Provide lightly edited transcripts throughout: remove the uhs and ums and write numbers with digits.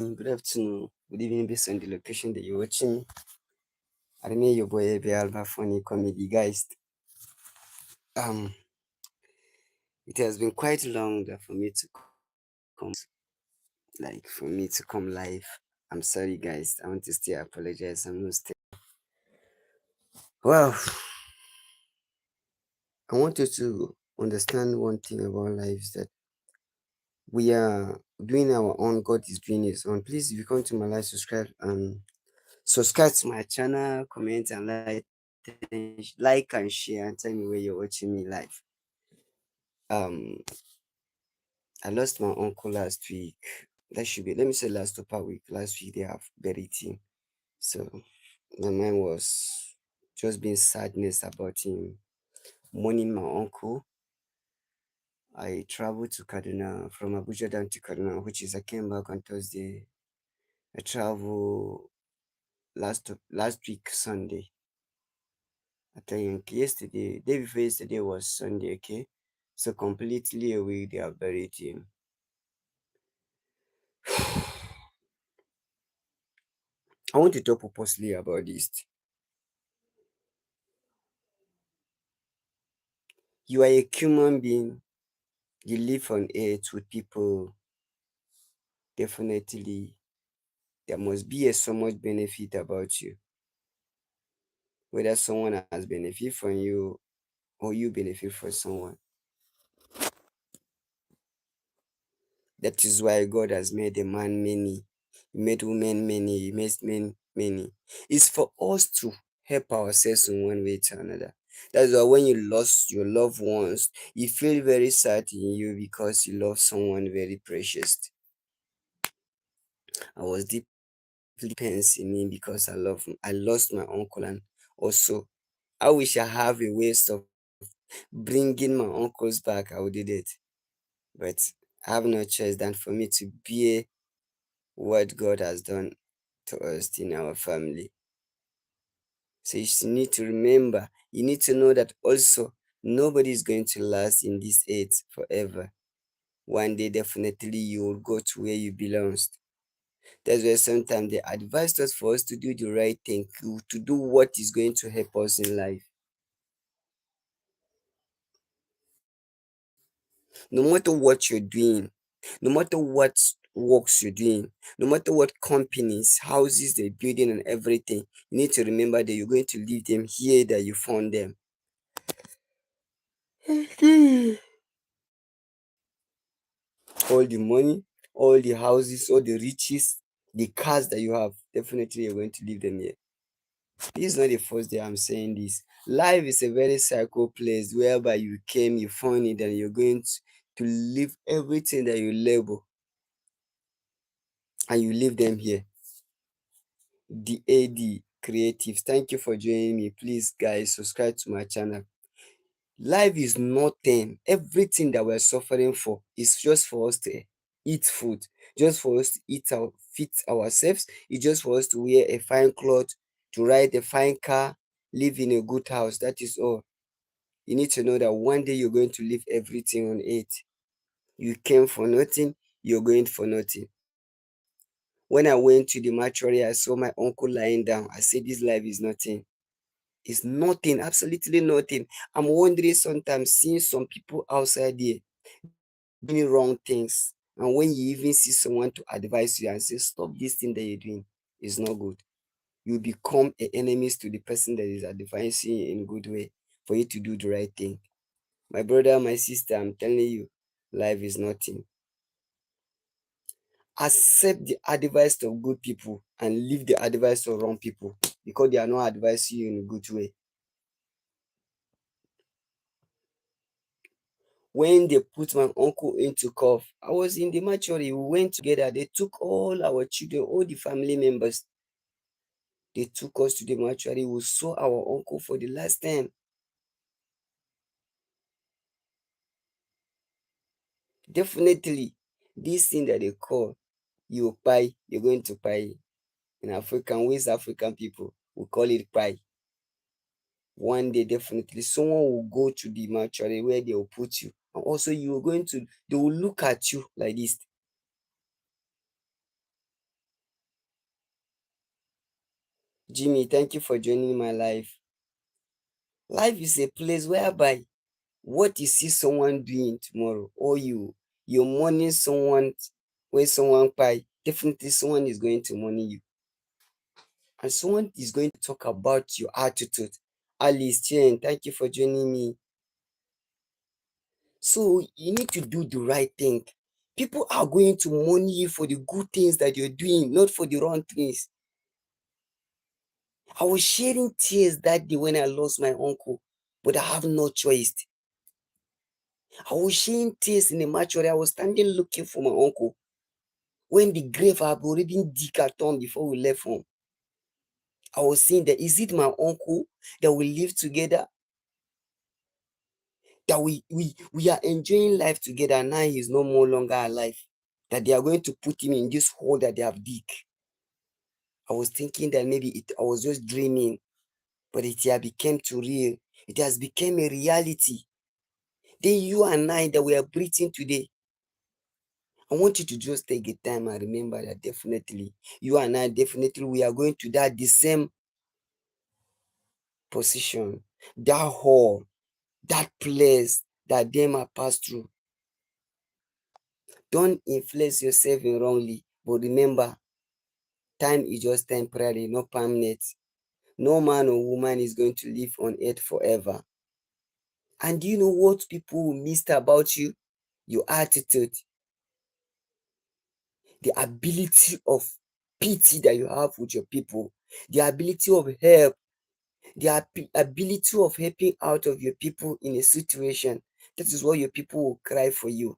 Good afternoon, good evening, based on the location that you're watching me. I remain your boy Abel, funny comedy guys. Um, it has been quite long that for me to come, like for me to come live. I'm sorry, guys. I want to still apologize. I'm not still. Well, I want you to understand one thing about life is that we are doing our own. God is doing His own. Please, if you come to my live, subscribe to my channel, comment and like and share, and tell me where you're watching me live. Um, I lost my uncle last week. That should be, let me say last upper week. Last week they have buried him. So my mind was just being sadness about him. Mourning my uncle. I traveled to Kaduna from Abuja down to Kaduna, which is I came back on Thursday. I traveled last week Sunday. I tell you, yesterday, day before yesterday was Sunday, okay? So completely away they have buried him. I want to talk purposely about this. You are a human being. You live on earth with people. Definitely, there must be a so much benefit about you. Whether someone has benefit from you or you benefit from someone. That is why God has made a man many. He made women many. He made men many. It's for us to help ourselves in one way to another. That's why when you lost your loved ones, you feel very sad in you because you love someone very precious. I was deeply pains in me because I lost my uncle, and also I wish I have a ways of bringing my uncles back. I would do it, but I have no choice than for me to bear what God has done to us in our family. So need to remember, you need to know that also nobody is going to last in this earth forever. One day, definitely, you will go to where you belong. That's why sometimes they advise us for us to do the right thing, to do what is going to help us in life. No matter what you're doing, no matter what works you're doing, no matter what companies, houses they're building and everything, you need to remember that you're going to leave them here that you found them. All the money, all the houses, all the riches, the cars that you have, definitely you're going to leave them here. This is not the first day I'm saying this. Life is a very psycho place whereby you came, you found it, and you're going to leave everything that you label and you leave them here. The AD Creatives, thank you for joining me. Please, guys, subscribe to my channel. Life is nothing. Everything that we're suffering for is just for us to eat food, just for us to feed ourselves. It's just for us to wear a fine cloth, to ride a fine car, live in a good house. That is all. You need to know that one day you're going to leave everything on it. You came for nothing, you're going for nothing. When I went to the mortuary, I saw my uncle lying down. I said, this life is nothing. It's nothing, absolutely nothing. I'm wondering sometimes seeing some people outside there doing wrong things. And when you even see someone to advise you and say, stop this thing that you're doing, it's not good. You become enemies to the person that is advising you in good way for you to do the right thing. My brother, my sister, I'm telling you, life is nothing. Accept the advice of good people and leave the advice of wrong people because they are not advising you in a good way. When they put my uncle into cough, I was in the mortuary. We went together. They took all our children, all the family members. They took us to the mortuary. We saw our uncle for the last time. Definitely, this thing that they call you pie, you're going to pie. In African, West African people, we call it pie. One day, definitely, someone will go to the mortuary where they will put you. And also, they will look at you like this. Jimmy, thank you for joining my life. Life is a place whereby what you see someone doing tomorrow, or you're mourning someone when someone pay, definitely someone is going to mourn you. And someone is going to talk about your attitude. Alice Chen, thank you for joining me. So you need to do the right thing. People are going to mourn you for the good things that you're doing, not for the wrong things. I was shedding tears that day when I lost my uncle, but I have no choice. I was shedding tears in the mortuary. I was standing looking for my uncle when the grave had already decathlon before we left home. I was saying that is it my uncle that we live together, that we are enjoying life together, now he's no more longer alive, that they are going to put him in this hole that they have dig. I was thinking that maybe I was just dreaming, but it has become too real. It has become a reality. Then you and I that we are breathing today, I want you to just take a time and remember that definitely you and I, definitely we are going to that the same position, that hall, that place that them are passed through. Don't influence yourself in wrongly, but remember, time is just temporary, not permanent. No man or woman is going to live on earth forever. And do you know what people missed about you? Your attitude, the ability of pity that you have with your people, the ability of help, the ability of helping out of your people in a situation. That is what your people will cry for you.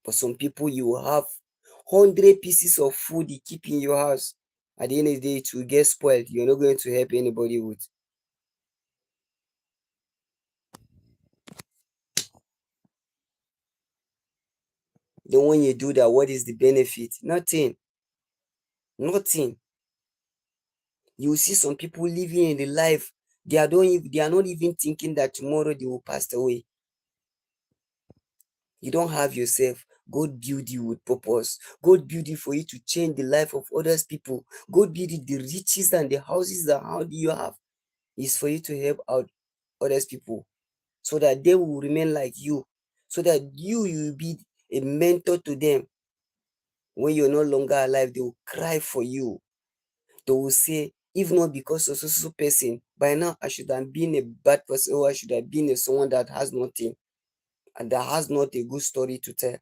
But some people, you will have 100 pieces of food you keep in your house. At the end of the day, it will get spoiled. You're not going to help anybody with. Then when you do that, what is the benefit? Nothing. Nothing. You will see some people living in the life. They are not even thinking that tomorrow they will pass away. You don't have yourself. God build you with purpose. God build you for you to change the life of others people. God build you the riches and the houses that how do you have is for you to help out others people so that they will remain like you. So that you will be a mentor to them. When you're no longer alive, they will cry for you. They will say, if not because of so person, by now I should have been a bad person or I should have been someone that has nothing and that has not a good story to tell.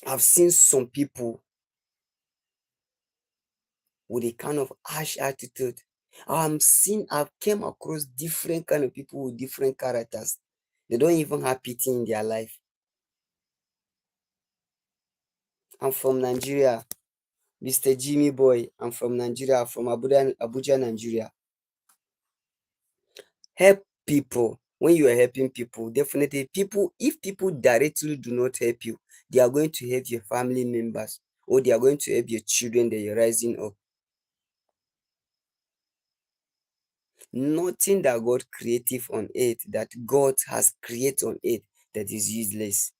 I've seen some people with a kind of harsh attitude. I've came across different kind of people with different characters. They don't even have pity in their life. I'm from Nigeria, Mr. Jimmy Boy. I'm from Nigeria, from Abuja, Nigeria. Help people. When you are helping people, definitely people, if people directly do not help you, they are going to help your family members or they are going to help your children that you're rising up. Nothing that God creative on earth, that God has created on earth, that is useless.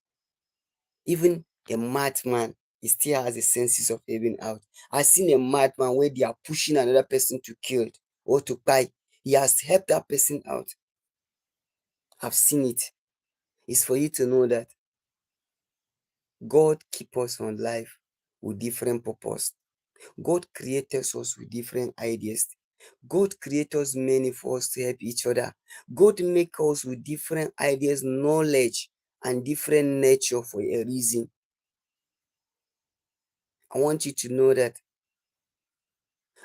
Even a madman, he still has a senses of helping out. I've seen a madman where they are pushing another person to kill or to buy. He has helped that person out. I've seen it. It's for you to know that God keep us on life with different purpose. God created us with different ideas. God created us many for us to help each other. God make us with different ideas, knowledge, and different nature for a reason. I want you to know that.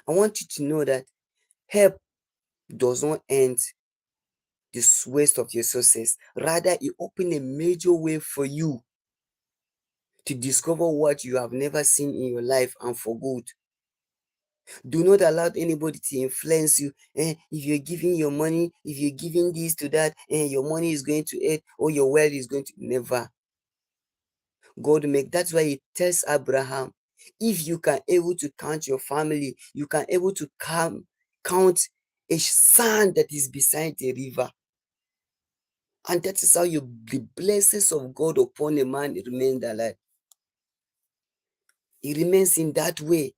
I want you to know that help does not end the waste of your success. Rather, it open a major way for you to discover what you have never seen in your life and for good. Do not allow anybody to influence you. If you're giving your money, if you're giving this to that, your money is going to eat or your wealth is going to never. God make that's why he tells Abraham, if you can able to count your family, you can able to count a sand that is beside the river. And that is how the blessings of God upon a man remain alive. It remains in that way.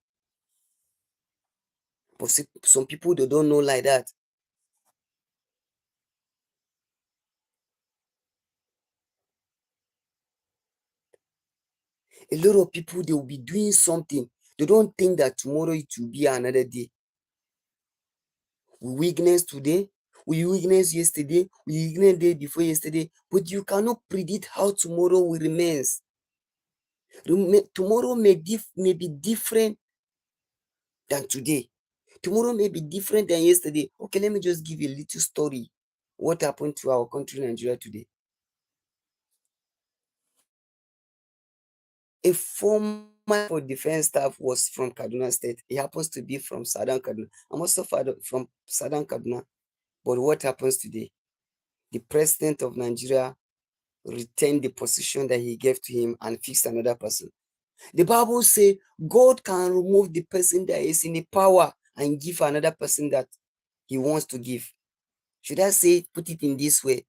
But some people, they don't know like that. A lot of people, they will be doing something. They don't think that tomorrow it will be another day. We witness today, we witness yesterday, we witness day before yesterday, but you cannot predict how tomorrow will remains. Tomorrow may be different than today. Tomorrow may be different than yesterday. Okay, let me just give you a little story. What happened to our country, Nigeria, today? A former for defense staff was from Kaduna State. He happens to be from Southern Kaduna. I'm also from Southern Kaduna. But what happens today? The president of Nigeria retained the position that he gave to him and fixed another person. The Bible says God can remove the person that is in the power and give another person that he wants to give. Should I say, put it in this way?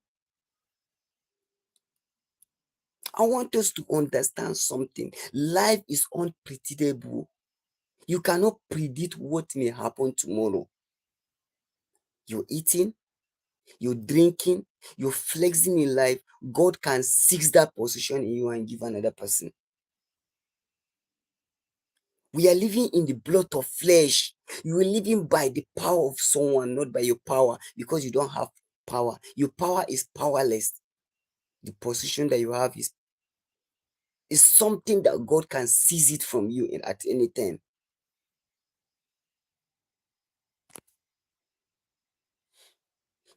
I want us to understand something. Life is unpredictable. You cannot predict what may happen tomorrow. You're eating, you're drinking, you're flexing in life. God can seize that position in you and give another person. We are living in the blood of flesh. You are living by the power of someone, not by your power, because you don't have power. Your power is powerless. The position that you have is something that God can seize it from you at any time.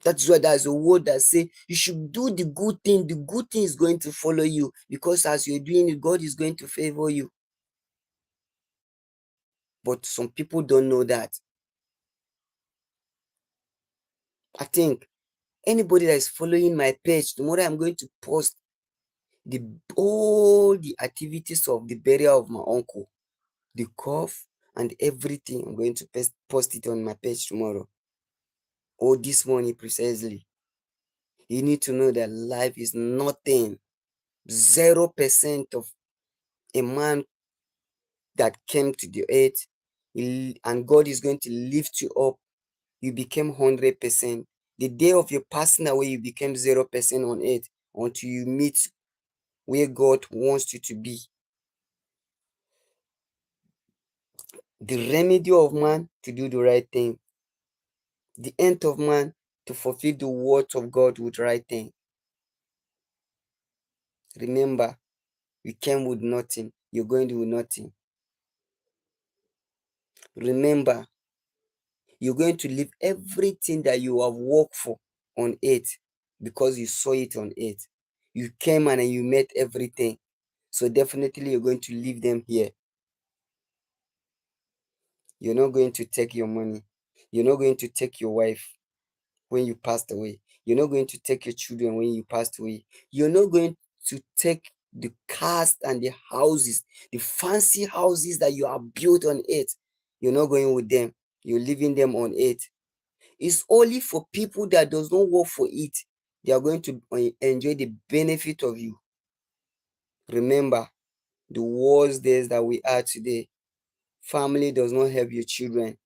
That's why there's a word that says you should do the good thing. The good thing is going to follow you, because as you're doing it, God is going to favor you. But some people don't know that. I think anybody that is following my page, tomorrow I'm going to post all the activities of the burial of my uncle, the cough and everything. I'm going to post it on my page tomorrow or this morning precisely. You need to know that life is nothing. 0% of a man that came to the earth, and God is going to lift you up. You became 100%. The day of your passing away, you became 0% on earth until you meet where God wants you to be. The remedy of man to do the right thing. The end of man to fulfill the words of God with right thing. Remember, you came with nothing. You're going to do nothing. Remember, you're going to leave everything that you have worked for on earth because you saw it on earth. You came and you met everything. So definitely you're going to leave them here. You're not going to take your money. You're not going to take your wife when you passed away. You're not going to take your children when you passed away. You're not going to take the cars and the houses, the fancy houses that you have built on earth. You're not going with them. You're leaving them on earth. It's only for people that does not work for it. They are going to enjoy the benefit of you. Remember, the worst days that we are today, family does not help your children.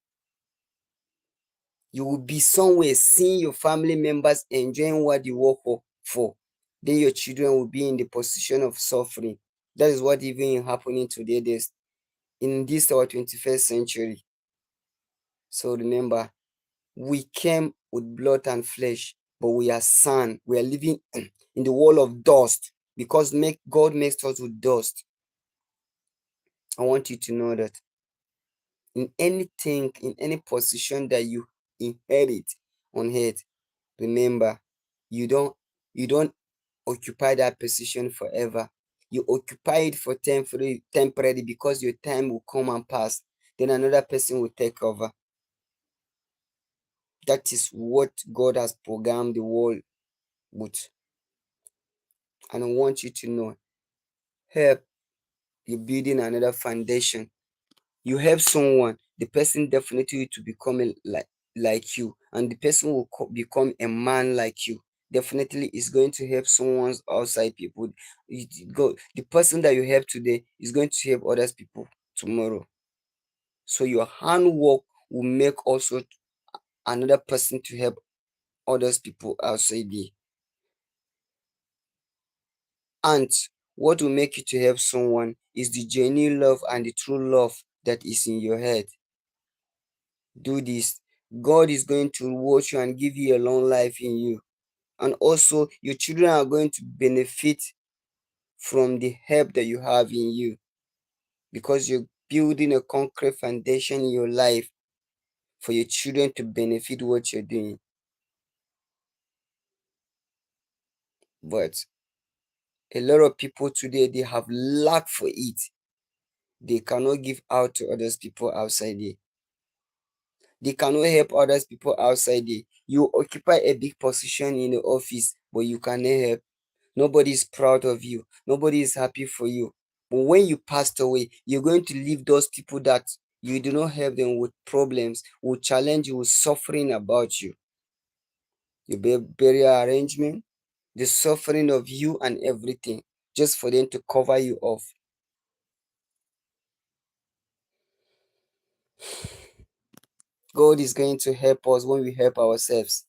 You will be somewhere seeing your family members enjoying what you work for. Then your children will be in the position of suffering. That is what even happening today in this our 21st century. So remember, we came with blood and flesh, but we are sand. We are living in the world of dust because God makes us with dust. I want you to know that in anything, in any position that you inherit on earth, remember, you don't occupy that position forever. You occupy it for temporary because your time will come and pass. Then another person will take over. That is what God has programmed the world with. And I want you to know, help you building another foundation. You help someone, the person definitely to become like you, and the person will become a man like you. Definitely is going to help someone's outside people. The person that you help today is going to help others people tomorrow. So your handwork will make also another person to help others people outside there. And what will make you to help someone is the genuine love and the true love that is in your head. Do this. God is going to reward you and give you a long life in you. And also, your children are going to benefit from the help that you have in you because you're building a concrete foundation in your life for your children to benefit what you're doing. But a lot of people today, they have lack for it. They cannot give out to others people outside there. They cannot help others people outside there. You occupy a big position in the office, but you cannot help. Nobody is proud of you. Nobody is happy for you. But when you passed away, you're going to leave those people that you do not help them with problems, with challenge you, with suffering about you. Your burial arrangement, the suffering of you and everything, just for them to cover you off. God is going to help us when we help ourselves.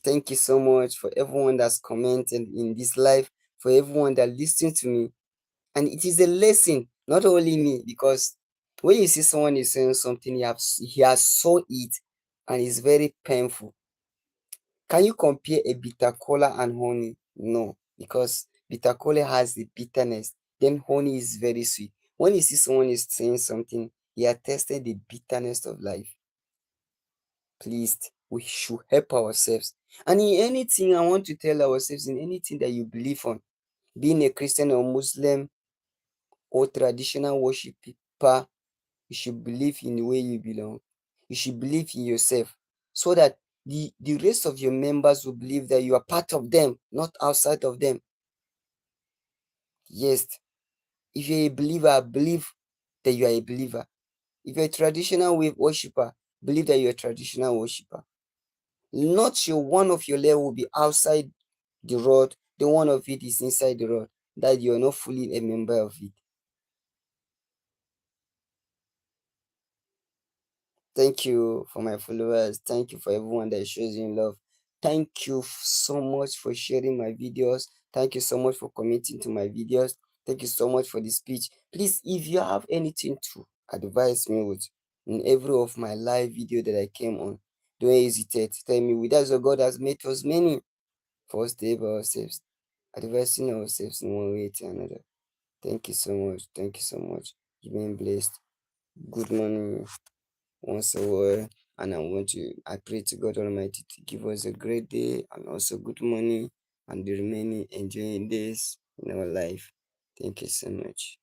Thank you so much for everyone that's commented in this live, for everyone that listens to me. And it is a lesson, not only me, because when you see someone is saying something, he has saw it and it's very painful. Can you compare a bitter cola and honey? No, because bitter cola has the bitterness, then honey is very sweet. When you see someone is saying something, he has tested the bitterness of life. Please, we should help ourselves. And in anything, I want to tell ourselves, in anything that you believe on, being a Christian or Muslim or traditional worshiper, you should believe in the way you belong. You should believe in yourself so that the rest of your members will believe that you are part of them, not outside of them. Yes, if you're a believer, believe that you are a believer. If you're a traditional worshiper, believe that you're a traditional worshiper. Not your one of your leg will be outside the rod, the one of it is inside the rod, that you're not fully a member of it. Thank you for my followers. Thank you for everyone that shows you love. Thank you so much for sharing my videos. Thank you so much for commenting to my videos. Thank you so much for the speech. Please, if you have anything to advise me with in every of my live video that I came on, don't hesitate. Tell me, with us, God has made us many for us to help ourselves, advising ourselves in one way to another. Thank you so much. Thank you so much. You've been blessed. Good morning once a while. And I pray to God Almighty to give us a great day and also good morning and the remaining enjoying days in our life. Thank you so much.